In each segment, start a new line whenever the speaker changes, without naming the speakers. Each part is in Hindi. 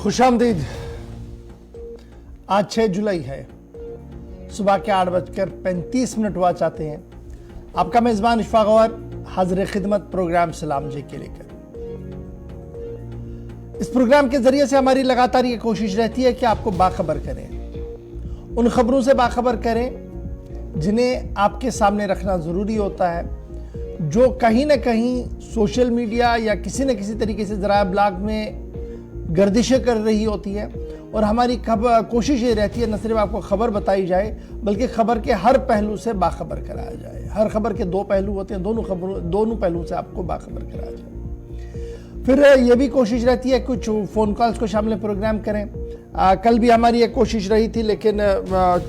खुशामदीद। आज 6 जुलाई है, सुबह के 8:35 हुआ चाहते हैं। आपका मेजबान इशफाक गौहर हाजिर खिदमत प्रोग्राम सलाम जी के लेकर। इस प्रोग्राम के जरिए से हमारी लगातार ये कोशिश रहती है कि आपको बाखबर करें, उन खबरों से बाखबर करें जिन्हें आपके सामने रखना जरूरी होता है, जो कहीं ना कहीं सोशल मीडिया या किसी न किसी तरीके से जराया ब्लॉग में गर्दिशें कर रही होती है। और हमारी कोशिश ये रहती है न सिर्फ आपको खबर बताई जाए बल्कि खबर के हर पहलू से बाखबर कराया जाए। हर खबर के 2 पहलू होते हैं, दोनों पहलू से आपको बाखबर कराया जाए। फिर ये भी कोशिश रहती है कुछ फ़ोन कॉल्स को शामिल प्रोग्राम करें। कल भी हमारी एक कोशिश रही थी, लेकिन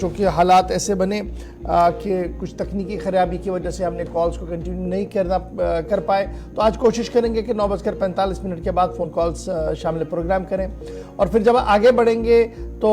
चूँकि हालात ऐसे बने कि कुछ तकनीकी खराबी की वजह से हमने कॉल्स को कंटिन्यू नहीं कर पाए। तो आज कोशिश करेंगे कि 9:45 के बाद फ़ोन कॉल्स शामिल प्रोग्राम करें। और फिर जब आगे बढ़ेंगे तो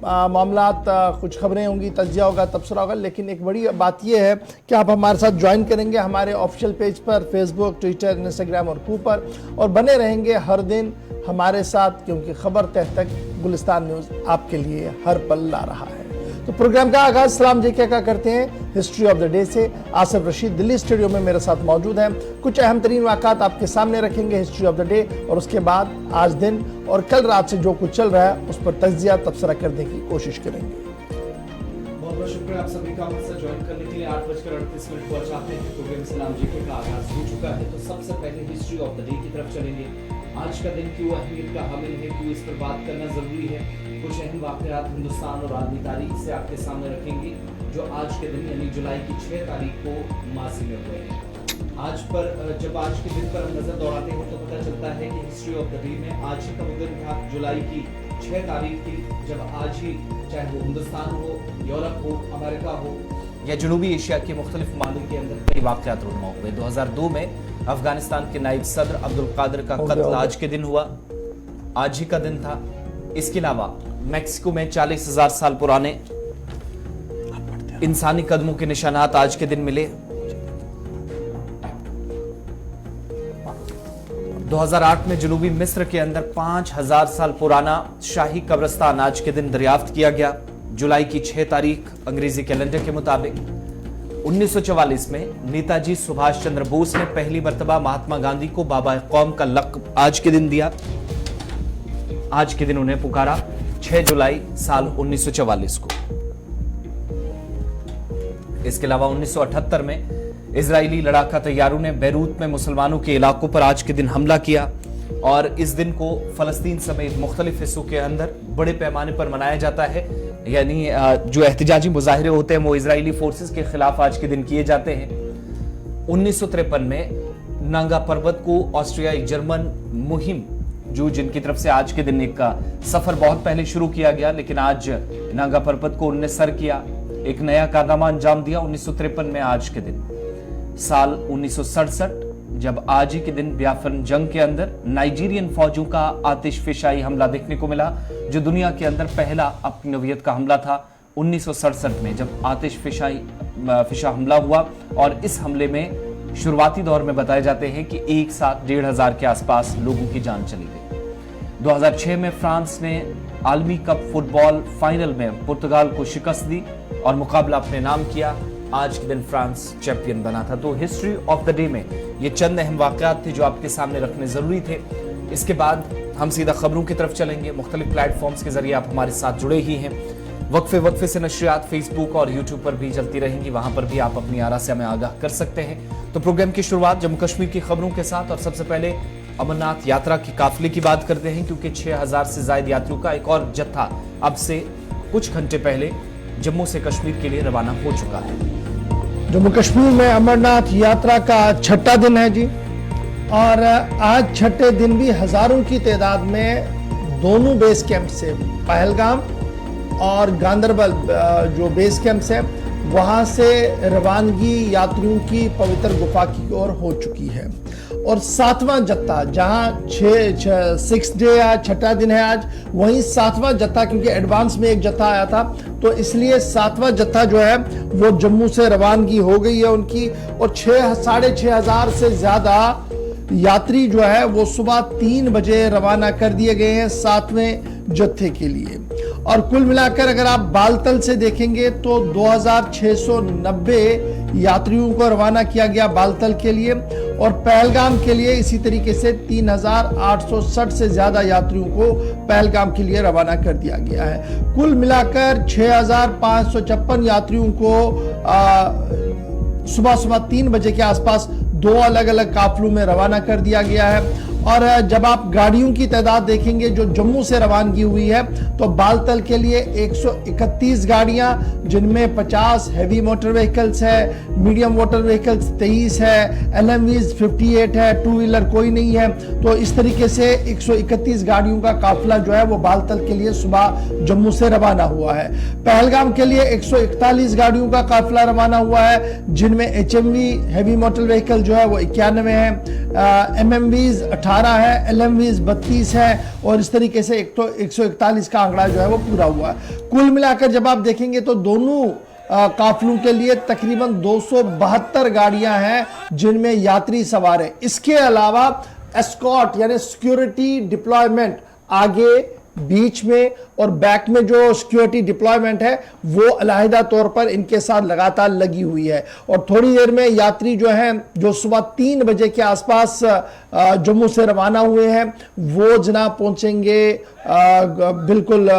मामलात कुछ खबरें होंगी, तज्जिया होगा, तबसरा होगा। लेकिन एक बड़ी बात यह है कि आप हमारे साथ ज्वाइन करेंगे हमारे ऑफिशियल पेज पर, फेसबुक, ट्विटर, इंस्टाग्राम और कू पर, और बने रहेंगे हर दिन हमारे साथ, क्योंकि खबर तह तक गुलिस्तान न्यूज़ आपके लिए हर पल ला रहा है। तो प्रोग्राम का आगाज सलाम जी क्या करते हैं हिस्ट्री ऑफ द डे से। आसिफ रशीद दिल्ली स्टूडियो में मेरे साथ मौजूद हैं। कुछ अहम तरीन वाक़ात आपके सामने रखेंगे हिस्ट्री ऑफ द डे, और उसके बाद आज दिन और कल रात से जो कुछ चल रहा है उस पर तज्जिया तबसरा करने की कोशिश करेंगे।
बहुत बहुत शुक्रिया आप सभी का मुझसे ज्वाइन करने के लिए। 8:38 हुआ चाहते हैं प्रोग्राम सलाम जी का आगाज हो चुका है। तो सबसे पहले हिस्ट्री ऑफ द डे की तरफ चलेंगे। आज का दिन क्यों अहमियत का हामिल है, क्यों इस पर बात करना जरूरी है, कुछ अहम वाक़यात हिंदुस्तान और आलमी तारीख से आपके सामने रखेंगे जो आज के दिन यानी जुलाई की 6 तारीख को माजी में हुए हैं। आज के दिन पर हम नजर दौड़ाते हैं तो पता चलता है कि हिस्ट्री ऑफ द डे में आज ही का वो दिन था, जुलाई की 6 तारीख थी, जब आज ही चाहे वो हिंदुस्तान हो, यूरोप हो, अमेरिका हो या जनूबी एशिया के मुख्तलिफ ममालिक के अंदर कई वाक़यात रूनुमा हुए। 2002 में अफगानिस्तान के नायब सदर अब्दुल कादिर का कत्ल आज के दिन हुआ, आज ही का दिन था। इसके अलावा मैक्सिको में 40,000 साल पुराने इंसानी कदमों के निशानात आज के दिन मिले। 2008 में जनूबी मिस्र के अंदर 5,000 साल पुराना शाही कब्रिस्तान आज के दिन दरियाफ्त किया गया, जुलाई की 6 तारीख अंग्रेजी कैलेंडर के मुताबिक। 1944 में नेताजी सुभाष चंद्र बोस ने पहली मर्तबा महात्मा गांधी को बाबा कौम का लक़्ब आज के दिन दिया। आज के दिन उन्हें पुकारा 6 जुलाई साल 1944 को। इसके अलावा 1978 में इजरायली लड़ाका तैयारों ने बैरूत में मुसलमानों के इलाकों पर आज के दिन हमला किया, और इस दिन को फलस्तीन समेत मुख्तलिफ हिस्सों के अंदर बड़े पैमाने पर मनाया जाता है। यानी जो एहतजाजी मुजाहिरे होते हैं वो इजरायली फोर्सेस के खिलाफ आज के दिन किए जाते हैं। 1953 में नांगा पर्वत को ऑस्ट्रियाई जर्मन मुहिम जिनकी तरफ से आज के दिन एक सफर बहुत पहले शुरू किया गया, लेकिन आज नांगा पर्वत को उन्होंने सर किया, एक नया कारनामा अंजाम दिया 1953 में आज के दिन। साल 1967 जब आज ही के दिन बियाफन जंग के अंदर नाइजीरियन फौजों का आतिशफिशाई हमला देखने को मिला, जो दुनिया के अंदर पहला अपनी नौयत का हमला था। 1967 में जब आतिशफिशा हमला हुआ, और इस हमले में शुरुआती दौर में बताए जाते हैं कि एक साथ 1,500 के आसपास लोगों की जान चली गई। 2006 में फ्रांस ने आलमी कप फुटबॉल फाइनल में पुर्तगाल को शिकस्त दी और मुकाबला अपने नाम किया। आज के दिन फ्रांस चैंपियन बना था। तो हिस्ट्री ऑफ द डे में ये चंद अहम वाक़यात थे जो आपके सामने रखने जरूरी थे। इसके बाद हम सीधा खबरों की तरफ चलेंगे। मुख्तलिफ प्लेटफॉर्म्स के जरिए आप हमारे साथ जुड़े ही हैं। वक्फे से नशरियात फेसबुक और यूट्यूब पर भी चलती रहेंगी, वहां पर भी आप अपनी आरा से हमें आगाह कर सकते हैं। तो प्रोग्राम की शुरुआत जम्मू कश्मीर की खबरों के साथ, और सबसे पहले अमरनाथ यात्रा के काफिले की बात करते हैं, क्योंकि 6,000 से ज्यादा यात्रियों का एक और जत्था अब से कुछ घंटे पहले जम्मू से कश्मीर के लिए रवाना हो चुका है।
जम्मू कश्मीर में अमरनाथ यात्रा का 6ठा दिन है जी, और आज 6ठे दिन भी हजारों की तादाद में दोनों बेस कैंप से, पहलगाम और गांदरबल जो बेस कैंप है वहां से रवानगी यात्रियों की पवित्र गुफा की ओर हो चुकी है। और 7वां जत्था, जहां 6 डे या 6ठा दिन है आज, वहीं 7वां जत्था, क्योंकि एडवांस में एक जत्था आया था तो इसलिए 7वां जत्था जो है वो जम्मू से रवानगी हो गई है उनकी। और 6,500 से ज्यादा यात्री जो है वो सुबह 3 बजे रवाना कर दिए गए हैं 7वें जत्थे के लिए। और कुल मिलाकर अगर आप बालतल से देखेंगे तो 2690 यात्रियों को रवाना किया गया बालतल के लिए, और पहलगाम के लिए इसी तरीके से 3860 से ज्यादा यात्रियों को पहलगाम के लिए रवाना कर दिया गया है। कुल मिलाकर 6556 यात्रियों को सुबह 3 बजे के आसपास 2 अलग अलग काफिलों में रवाना कर दिया गया है। और जब आप गाड़ियों की तादाद देखेंगे जो जम्मू से रवानगी हुई है तो बालतल के लिए 131 गाड़ियां, जिनमें 50 हैवी मोटर व्हीकल्स है, मीडियम मोटर व्हीकल्स 23 है, LMVs 58 है, टू व्हीलर कोई नहीं है। तो इस तरीके से 131 गाड़ियों का काफिला जो है वो बालतल के लिए सुबह जम्मू से रवाना हुआ है। पहलगाम के लिए 141 गाड़ियों का काफिला रवाना हुआ है, जिनमें HMV हैवी मोटर व्हीकल जो है वो 91 है, MMVs 18 है, LMVs 32 है, और इस तरीके से 141 का आंकड़ा जो है वो पूरा हुआ है। कुल मिलाकर जब आप देखेंगे तो दोनों काफिलों के लिए तकरीबन 272 गाड़ियां हैं जिनमें यात्री सवार है। इसके अलावा एस्कॉर्ट यानी सिक्योरिटी डिप्लॉयमेंट आगे, बीच में और बैक में जो सिक्योरिटी डिप्लॉयमेंट है वो अलहदा तौर पर इनके साथ लगातार लगी हुई है। और थोड़ी देर में यात्री जो हैं जो सुबह 3 बजे के आसपास जम्मू से रवाना हुए हैं वो जनाब पहुंचेंगे बिल्कुल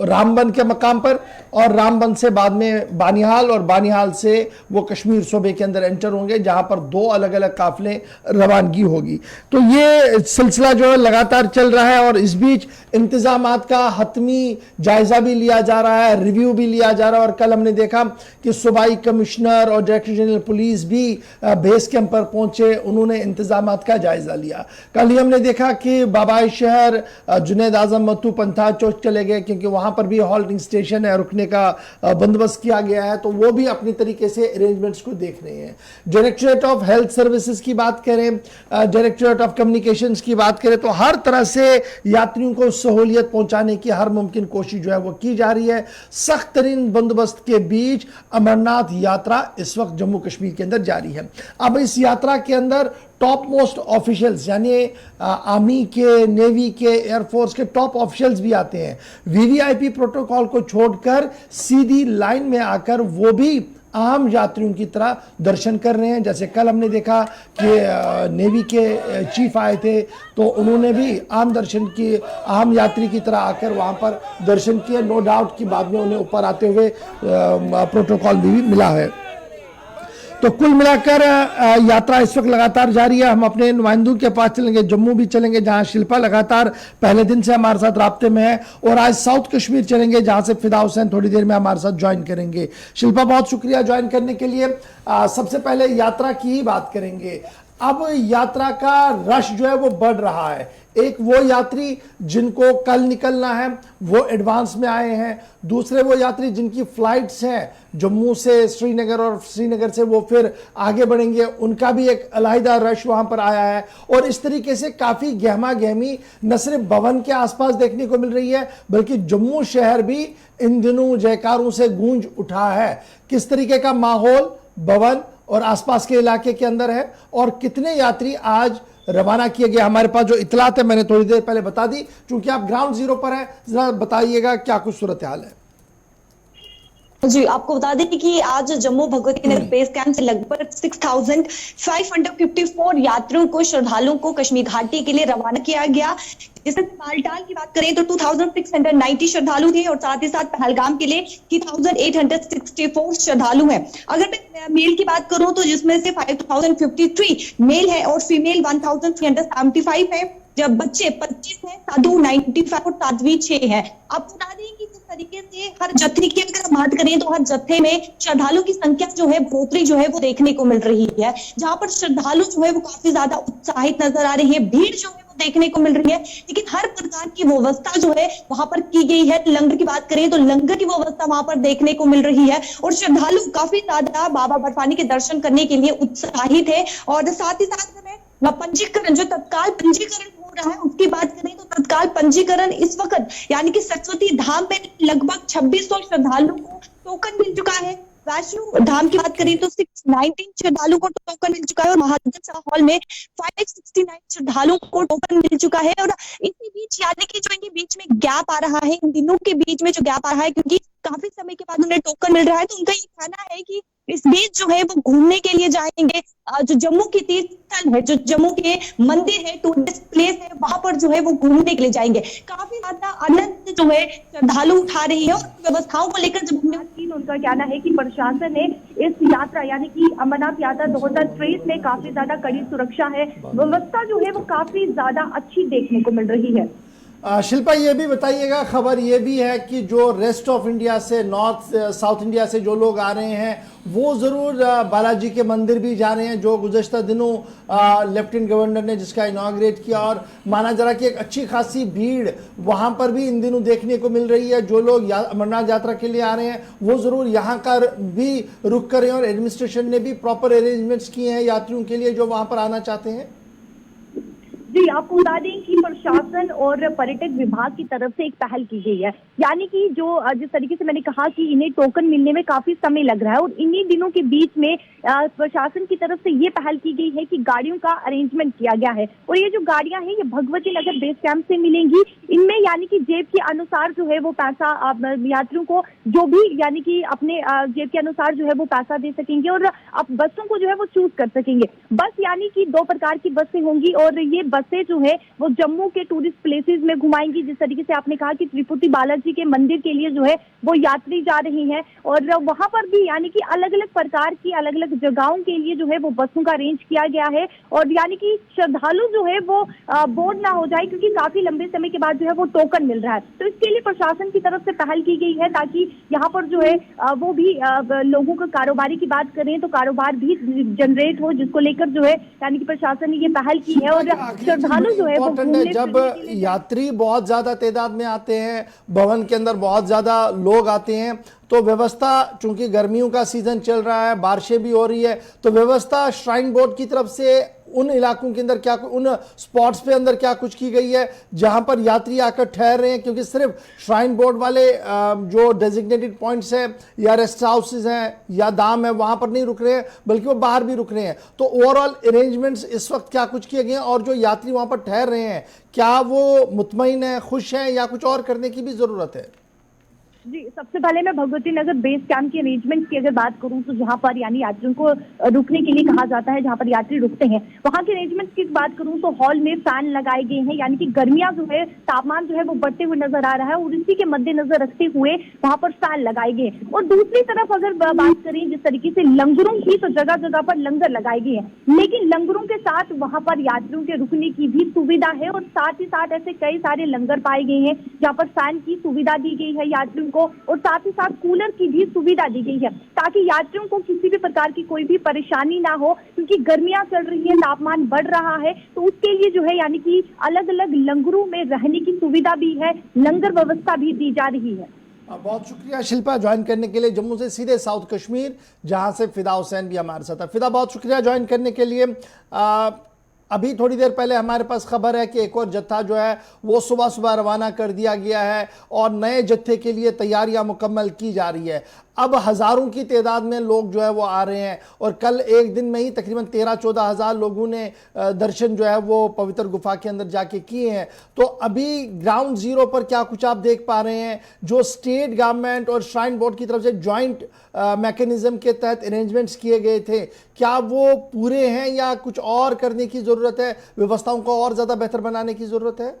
रामबन के मकाम पर, और रामबन से बाद में बानिहाल, और बानिहाल से वो कश्मीर सूबे के अंदर एंटर होंगे जहां पर 2 अलग अलग काफिले रवानगी होगी। तो ये सिलसिला जो है लगातार चल रहा है, और इस बीच इंतजामात का हतमी जायजा भी लिया जा रहा है, रिव्यू भी लिया जा रहा है। और कल हमने देखा कि सूबाई कमिश्नर और डायरेक्टर जनरल पुलिस भी बेस कैंप पर पहुंचे, उन्होंने इंतजामात का जायजा लिया। कल ही हमने देखा कि बाबाई शहर जुनैद आजम मत्तू पंथा चौक चले गए, क्योंकि वहां पर भी हॉल्टिंग स्टेशन है, रुकने का बंदोबस्त किया गया है, तो वो भी अपनी तरीके से अरेंजमेंट्स को देख रहे हैं। डायरेक्टरेट ऑफ हेल्थ सर्विसेज की बात करें, डायरेक्टरेट ऑफ कम्युनिकेशंस की बात करें, तो हर तरह से यात्रियों को सहूलियत पहुंचाने की हर मुमकिन कोशिश जो है वो की जा रही है। सख्त तरीन बंदोबस्त के बीच अमरनाथ यात्रा इस वक्त जम्मू कश्मीर के अंदर जारी है। अब इस यात्रा के अंदर टॉप मोस्ट ऑफिशियल्स यानी आर्मी के, नेवी के, एयरफोर्स के टॉप ऑफिशियल्स भी आते हैं। वीवीआईपी प्रोटोकॉल को छोड़कर सीधी लाइन में आकर वो भी आम यात्रियों की तरह दर्शन कर रहे हैं। जैसे कल हमने देखा कि नेवी के चीफ आए थे, तो उन्होंने भी आम दर्शन किए, आम यात्री की तरह आकर वहां पर दर्शन किए। नो डाउट कि बाद में उन्हें ऊपर आते हुए प्रोटोकॉल भी मिला है। तो कुल मिलाकर यात्रा इस वक्त लगातार जारी है। हम अपने नुमाइंदों के पास चलेंगे, जम्मू भी चलेंगे जहां शिल्पा लगातार पहले दिन से हमारे साथ राब्ते में है, और आज साउथ कश्मीर चलेंगे जहां से फिदा हुसैन थोड़ी देर में हमारे साथ ज्वाइन करेंगे। शिल्पा बहुत शुक्रिया ज्वाइन करने के लिए। सबसे पहले यात्रा की ही बात करेंगे। अब यात्रा का रश जो है वो बढ़ रहा है। एक वो यात्री जिनको कल निकलना है वो एडवांस में आए हैं, दूसरे वो यात्री जिनकी फ्लाइट्स हैं जम्मू से श्रीनगर और श्रीनगर से वो फिर आगे बढ़ेंगे, उनका भी एक अलहदा रश वहां पर आया है। और इस तरीके से काफी गहमा गहमी न सिर्फ भवन के आसपास देखने को मिल रही है, बल्कि जम्मू शहर भी इन दिनों जयकारों से गूंज उठा है। किस तरीके का माहौल भवन और आसपास के इलाके के अंदर है, और कितने यात्री आज रवाना किए गए, हमारे पास जो इतलात है मैंने थोड़ी देर पहले बता दी। चूंकि आप ग्राउंड जीरो पर हैं, जरा बताइएगा क्या कुछ सूरत हाल है।
जी, आपको बता दें कि आज जम्मू भगवती नगर बेस कैंप से लगभग 6554 यात्रियों को, श्रद्धालुओं को कश्मीर घाटी के लिए रवाना किया गया। जिसमें बालटाल की बात करें तो 2690 श्रद्धालु थे, और साथ ही साथ पहलगाम के लिए 3864 श्रद्धालु हैं। अगर मैं मेल की बात करूं तो जिसमें से 5053 मेल है और फीमेल 1375 है। जब बच्चे 25 हैं, साधु 95 और साध्वी 6 हैं। अब बता दें कि जिस तरीके से हर जत्थे की अगर हम बात करें तो हर जत्थे में श्रद्धालु की संख्या जो है बढ़ोतरी जो है वो देखने को मिल रही है, जहां पर श्रद्धालु जो है वो काफी ज्यादा उत्साहित नजर आ रही है, भीड़ जो है वो देखने को मिल रही है। लेकिन हर प्रकार की व्यवस्था जो है वहां पर की गई है। लंगर की बात करें तो लंगर की व्यवस्था वहां पर देखने को मिल रही है, और श्रद्धालु काफी ज्यादा बाबा बर्फानी के दर्शन करने के लिए उत्साहित है। और साथ ही साथ पंजीकरण, जो तत्काल पंजीकरण हो रहा है उसकी बात करें तो तत्काल पंजीकरण इस वक्त यानी कि सरस्वती धाम में लगभग 2600 श्रद्धालुओं को टोकन मिल चुका है। वैष्णो धाम की बात करें तो 619 श्रद्धालुओं को टोकन मिल चुका है और महादसा हॉल में 569 श्रद्धालुओं को टोकन मिल चुका है। और इसी बीच यानी कि जो इनके बीच में गैप आ रहा है, इन दिनों के बीच में जो गैप आ रहा है, क्योंकि काफी समय के बाद उन्हें टोकन मिल रहा है, तो उनका ये कहना है कि इस बीच जो है वो घूमने के लिए जाएंगे। जो जम्मू की तीर्थ स्थल है, जो जम्मू के मंदिर है, टूरिस्ट प्लेस है, वहां पर जो है वो घूमने के लिए जाएंगे। काफी ज्यादा आनंद जो है श्रद्धालु उठा रही है। और व्यवस्थाओं को लेकर जब हमने उनका कहना है कि प्रशासन ने इस यात्रा यानी कि अमरनाथ यात्रा 2023 में काफी ज्यादा कड़ी सुरक्षा है, व्यवस्था जो है वो काफी ज्यादा अच्छी देखने को मिल रही है।
शिल्पा, ये भी बताइएगा, खबर ये भी है कि जो रेस्ट ऑफ इंडिया से, नॉर्थ साउथ इंडिया से जो लोग आ रहे हैं वो ज़रूर बालाजी के मंदिर भी जा रहे हैं, जो गुज़श्ता दिनों लेफ्टिनेंट गवर्नर ने जिसका इनॉग्रेट किया, और माना जा रहा कि एक अच्छी खासी भीड़ वहाँ पर भी इन दिनों देखने को मिल रही है। जो लोग अमरनाथ यात्रा के लिए आ रहे हैं वो ज़रूर यहाँ का भी रुक करें, और एडमिनिस्ट्रेशन ने भी प्रॉपर अरेंजमेंट्स किए हैं यात्रियों के लिए जो वहाँ पर आना चाहते हैं।
जी, आपको बता दें कि प्रशासन और पर्यटक विभाग की तरफ से एक पहल की गई है, यानी कि जो जिस तरीके से मैंने कहा कि इन्हें टोकन मिलने में काफी समय लग रहा है, और इन्हीं दिनों के बीच में प्रशासन की तरफ से ये पहल की गई है कि गाड़ियों का अरेंजमेंट किया गया है। और ये जो गाड़ियां हैं ये भगवती नगर बेस कैंप से मिलेंगी। इनमें यानी कि जेब के अनुसार जो है वो पैसा यात्रियों को जो भी यानी कि अपने जेब के अनुसार जो है वो पैसा दे सकेंगे, और अब बसों को जो है वो चूज कर सकेंगे। बस यानी कि 2 प्रकार की बसें होंगी, और ये बसें जो है वो जम्मू के टूरिस्ट प्लेसेस में घुमाएंगी। जिस तरीके से आपने कहा कि तिरुपति बालाजी के मंदिर के लिए जो है वो यात्री जा रही हैं, और वहां पर भी यानी कि अलग अलग प्रकार की अलग अलग जगहों के लिए जो है वो बसों का अरेंज किया गया है। और यानी कि श्रद्धालु जो है वो बोर ना हो जाए, क्योंकि काफी लंबे समय के बाद जो है वो टोकन मिल रहा है, तो इसके लिए प्रशासन की तरफ से पहल की गई है, ताकि यहाँ पर जो है वो भी लोगों को कारोबारी की बात करें तो कारोबार भी जनरेट हो, जिसको लेकर जो है यानी कि प्रशासन ने ये पहल की है। और श्रद्धालु जो है वो
जब यात्री बहुत ज्यादा तादाद में आते हैं, भवन के अंदर बहुत ज्यादा लोग आते हैं, तो व्यवस्था, चूंकि गर्मियों का सीजन चल रहा है, बारिशें भी हो रही है, तो व्यवस्था श्राइन बोर्ड की तरफ से उन इलाकों के अंदर क्या, उन स्पॉट्स पे अंदर क्या कुछ की गई है जहां पर यात्री आकर ठहर रहे हैं? क्योंकि सिर्फ श्राइन बोर्ड वाले जो डेजिग्नेटेड पॉइंट्स हैं या रेस्ट हाउसेज हैं या धाम है वहां पर नहीं रुक रहे हैं, बल्कि वो बाहर भी रुक रहे हैं। तो ओवरऑल अरेंजमेंट्स इस वक्त क्या कुछ किए गए हैं, और जो यात्री वहां पर ठहर रहे हैं क्या वो मुतमईन है, खुश हैं, या कुछ और करने की भी जरूरत है?
जी, सबसे पहले मैं भगवती नगर बेस कैंप के अरेंजमेंट की अगर बात करूं तो जहां पर यानी यात्रियों को रुकने के लिए कहा जाता है, जहां पर यात्री रुकते हैं, वहां के अरेंजमेंट की बात करूं तो हॉल में फैन लगाए गए हैं, यानी कि गर्मियां जो है, तापमान जो है वो बढ़ते हुए नजर आ रहा है, और इसी के मद्देनजर रखते हुए वहां पर फैन लगाए गए। और दूसरी तरफ अगर बात करें जिस तरीके से लंगरों की, तो जगह जगह पर लंगर लगाए गए हैं, लेकिन लंगरों के साथ वहां पर यात्रियों के रुकने की भी सुविधा है, और साथ ही साथ ऐसे कई सारे लंगर पाए गए हैं जहाँ पर फैन की सुविधा दी गई है यात्रियों को, और साथ ही साथ कूलर की भी सुविधा दी गई है, ताकि यात्रियों को किसी भी प्रकार की कोई भी परेशानी ना हो, क्योंकि गर्मियां चल रही है, तापमान बढ़ रहा है, तो उसके लिए जो है यानी कि अलग अलग लंगरों में रहने की सुविधा भी है, लंगर व्यवस्था भी दी जा रही है।
बहुत शुक्रिया शिल्पा ज्वाइन करने के लिए, जम्मू से सीधे साउथ कश्मीर, जहां से फिदा हुसैन भी हमारे साथ है। फिदा, बहुत शुक्रिया ज्वाइन करने के लिए। अभी थोड़ी देर पहले हमारे पास खबर है कि एक और जत्था जो है वो सुबह सुबह रवाना कर दिया गया है, और नए जत्थे के लिए तैयारियां मुकम्मल की जा रही है। अब हज़ारों की तादाद में लोग जो है वो आ रहे हैं, और कल एक दिन में ही तकरीबन 13-14 हज़ार लोगों ने दर्शन जो है वो पवित्र गुफा के अंदर जाके किए हैं। तो अभी ग्राउंड जीरो पर क्या कुछ आप देख पा रहे हैं? जो स्टेट गवर्नमेंट और श्राइन बोर्ड की तरफ से जॉइंट मैकेनिज्म के तहत अरेंजमेंट्स किए गए थे, क्या वो पूरे हैं या कुछ और करने की ज़रूरत है? व्यवस्थाओं को और ज़्यादा बेहतर बनाने की ज़रूरत है?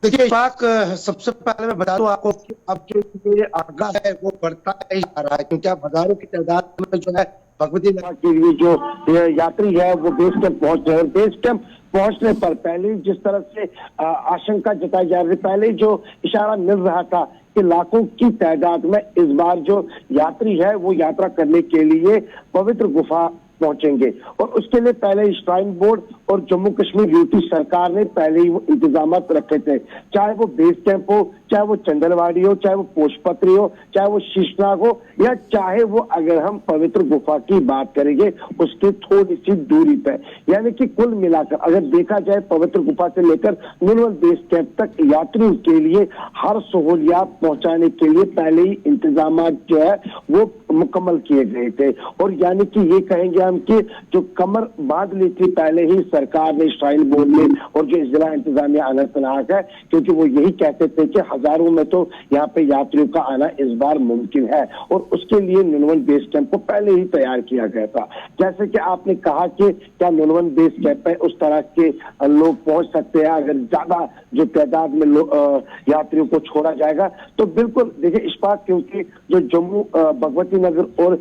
देखिए पाक, सबसे पहले मैं बता दूं आपको कि अब जो ये आगाह है वो बढ़ता ही जा रहा है, क्योंकि अब हजारों की तादाद में जो है भगवती नगर के लिए जो यात्री है वो बेस कैंप पहुंच रहे हैं। बेस कैंप पहुंचने पर पहले जिस तरह से आशंका जताई जा रही, पहले जो इशारा मिल रहा था कि लाखों की तादाद में इस बार जो यात्री है वो यात्रा करने के लिए पवित्र गुफा पहुंचेंगे। और उसके लिए पहले श्राइन बोर्ड और जम्मू कश्मीर यूटी सरकार ने पहले ही वो इंतजाम रखे थे, चाहे वो बेस कैंप हो, चाहे वो चंदलवाड़ी हो, चाहे वो पोशपत्री हो, चाहे वो शीशनाग हो, या चाहे वो अगर हम पवित्र गुफा की बात करेंगे उसके थोड़ी सी दूरी पे। यानी कि कुल मिलाकर अगर देखा जाए पवित्र गुफा से लेकर नुनवन बेस कैंप तक यात्रियों के लिए हर सहूलियात पहुंचाने के लिए पहले ही इंतजाम जो है वो मुकम्मल किए गए थे। और यानी कि ये कहेंगे हम कि जो कमर बांध ली थी पहले ही सरकार ने श्राइन बोर्ड में और जो जिला इंतजामिया अनंतनाग है, क्योंकि वो यही कहते थे कि हजारों में तो यहाँ पे यात्रियों का आना इस बार मुमकिन है, और उसके लिए नुनवन बेस कैंप को पहले ही तैयार किया गया था। जैसे कि आपने कहा कि क्या नुनवन बेस कैंप पे उस तरह के लोग पहुंच सकते हैं अगर ज्यादा जो तादाद में यात्रियों को छोड़ा जाएगा, तो बिल्कुल देखिए इस बात, क्योंकि जो जम्मू भगवती नगर और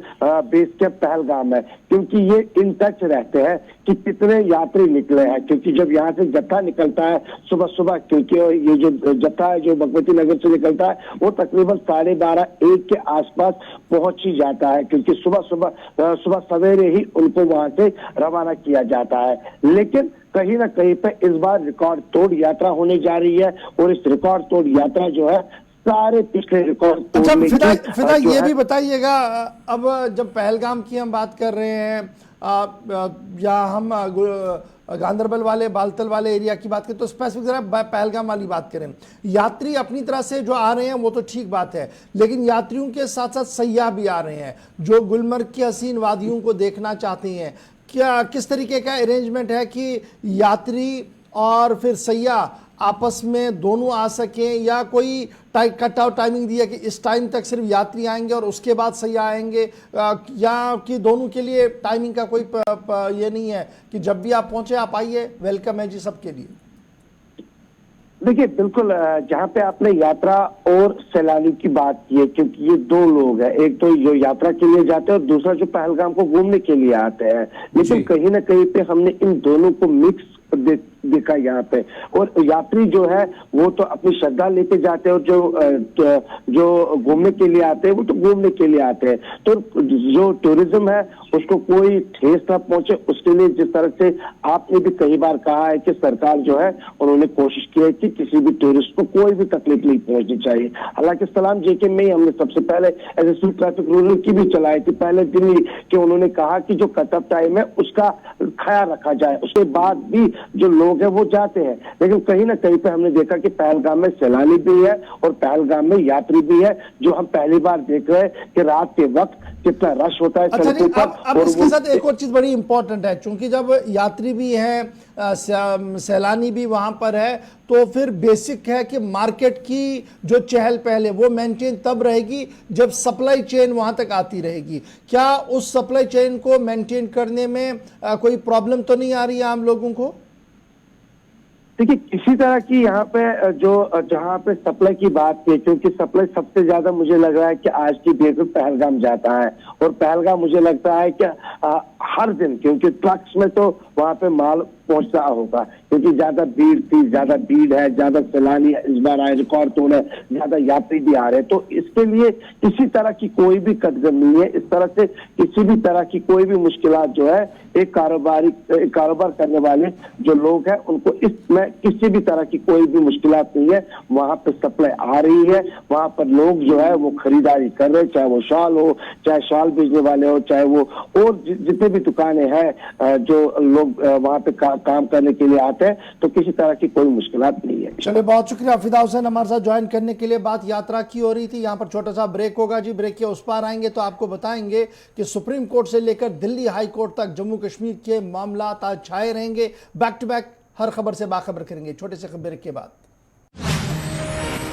बेस कैंप पहलगाम है, क्योंकि ये इन टच रहते हैं कि कितने यात्री निकले हैं, क्योंकि जब यहाँ से जत्था निकलता है सुबह सुबह, क्योंकि ये जो जत्था है जो भगवती नगर से निकलता है वो तकरीबन 12:30-1 के आसपास पहुंच ही जाता है, क्योंकि सुबह सवेरे ही उनको वहां से रवाना किया जाता है। लेकिन कहीं ना कहीं पे इस बार रिकॉर्ड तोड़ यात्रा होने जा रही है, और इस रिकॉर्ड तोड़ यात्रा जो है सारे पिछले रिकॉर्ड तोड़ने की
फिदा ये भी बताइएगा, अब जब पहलगाम की हम बात कर रहे हैं या हम गांधरबल वाले बालतल वाले एरिया की बात करें, तो स्पेसिफिक जरा पहलगाम वाली बात करें। यात्री अपनी तरह से जो आ रहे हैं वो तो ठीक बात है, लेकिन यात्रियों के साथ साथ सयाह भी आ रहे हैं जो गुलमर्ग की हसीन वादियों को देखना चाहते हैं। क्या किस तरीके का अरेंजमेंट है कि यात्री और फिर सयाह आपस में दोनों आ सकें, या कोई कट आउट टाइमिंग दी है कि इस टाइम तक सिर्फ यात्री आएंगे और उसके बाद सयाह आएंगे, या कि दोनों के लिए टाइमिंग का कोई ये नहीं है कि जब भी आप पहुंचे आप आइए, वेलकम है जी सबके लिए?
देखिए बिल्कुल, जहाँ पे आपने यात्रा और सैलानी की बात की है, क्योंकि ये दो लोग हैं, एक तो जो यात्रा के लिए जाते हैं और दूसरा जो पहलगाम को घूमने के लिए आते हैं, लेकिन कहीं ना कहीं पे हमने इन दोनों को मिक्स देखा यहाँ पे। और यात्री जो है वो तो अपनी श्रद्धा लेके जाते हैं, और जो घूमने के लिए आते हैं वो तो घूमने के लिए आते हैं। तो जो टूरिज्म है उसको कोई ठेस ना पहुंचे, उसके लिए जिस तरह से आपने भी कई बार कहा है कि सरकार जो है उन्होंने कोशिश की है कि किसी भी टूरिस्ट को कोई भी तकलीफ नहीं पहुंचनी चाहिए। हालांकि सलाम जेके में ही हमने सबसे पहले एसएससी ट्रैफिक रूल की भी चलाई थी पहले दिन ही, कि उन्होंने कहा कि जो कट ऑफ टाइम है उसका ख्याल रखा जाए, उसके बाद भी जो लोग हैं वो जाते हैं। लेकिन कहीं ना कहीं पे हमने देखा कि पहलगाम में सैलानी भी है और पहलगाम में यात्री भी है, जो हम पहली बार देख रहे हैं कि रात के वक्त कितना रश होता है सड़कों पर।
अब इसके साथ एक और चीज बड़ी इंपॉर्टेंट है, क्योंकि जब यात्री भी हैं सैलानी भी वहां पर है, तो फिर बेसिक है कि मार्केट की जो चहल पहल है वो मेंटेन तब रहेगी जब सप्लाई चेन वहां तक आती रहेगी। क्या उस सप्लाई चेन को मेंटेन करने में कोई प्रॉब्लम तो नहीं आ रही है आम लोगों को?
देखिए किसी तरह की यहाँ पे जो जहाँ पे सप्लाई की बात की, क्योंकि सप्लाई सबसे ज्यादा मुझे लग रहा है कि आज की डेट में पहलगाम जाता है, और पहलगाम मुझे लगता है कि हर दिन, क्योंकि ट्रक्स में तो वहाँ पे माल पहुंचता होगा, क्योंकि ज्यादा भीड़ है, ज्यादा सैलानी इस बार आए, रिकॉर्ड तोड़ है, ज्यादा यात्री भी आ रहे हैं। तो इसके लिए किसी तरह की कोई भी कदगन नहीं है। इस तरह से किसी भी तरह की कोई भी मुश्किलात जो है एक कारोबार करने वाले जो लोग हैं उनको इसमें किसी भी तरह की कोई भी मुश्किलात नहीं है। वहां पे सप्लाई आ रही है, वहां पर लोग जो है वो खरीदारी कर रहे हैं, चाहे वो शॉल हो, चाहे शॉल बेचने वाले हो, चाहे वो और जितने भी दुकानें हैं जो लोग वहां पे काम करने के लिए आते हैं, तो किसी तरह की कोई मुश्किलात नहीं है।
चलिए बहुत शुक्रिया फिदा हुसैन हमारे साथ ज्वाइन करने के लिए। बात यात्रा की हो रही थी, यहाँ पर छोटा सा ब्रेक होगा जी, ब्रेक के उस पार आएंगे तो आपको बताएंगे कि सुप्रीम कोर्ट से लेकर दिल्ली हाई कोर्ट तक जम्मू कश्मीर के मामला आज छाए रहेंगे। बैक टू बैक हर खबर से बाखबर करेंगे छोटे से ब्रेक के बाद।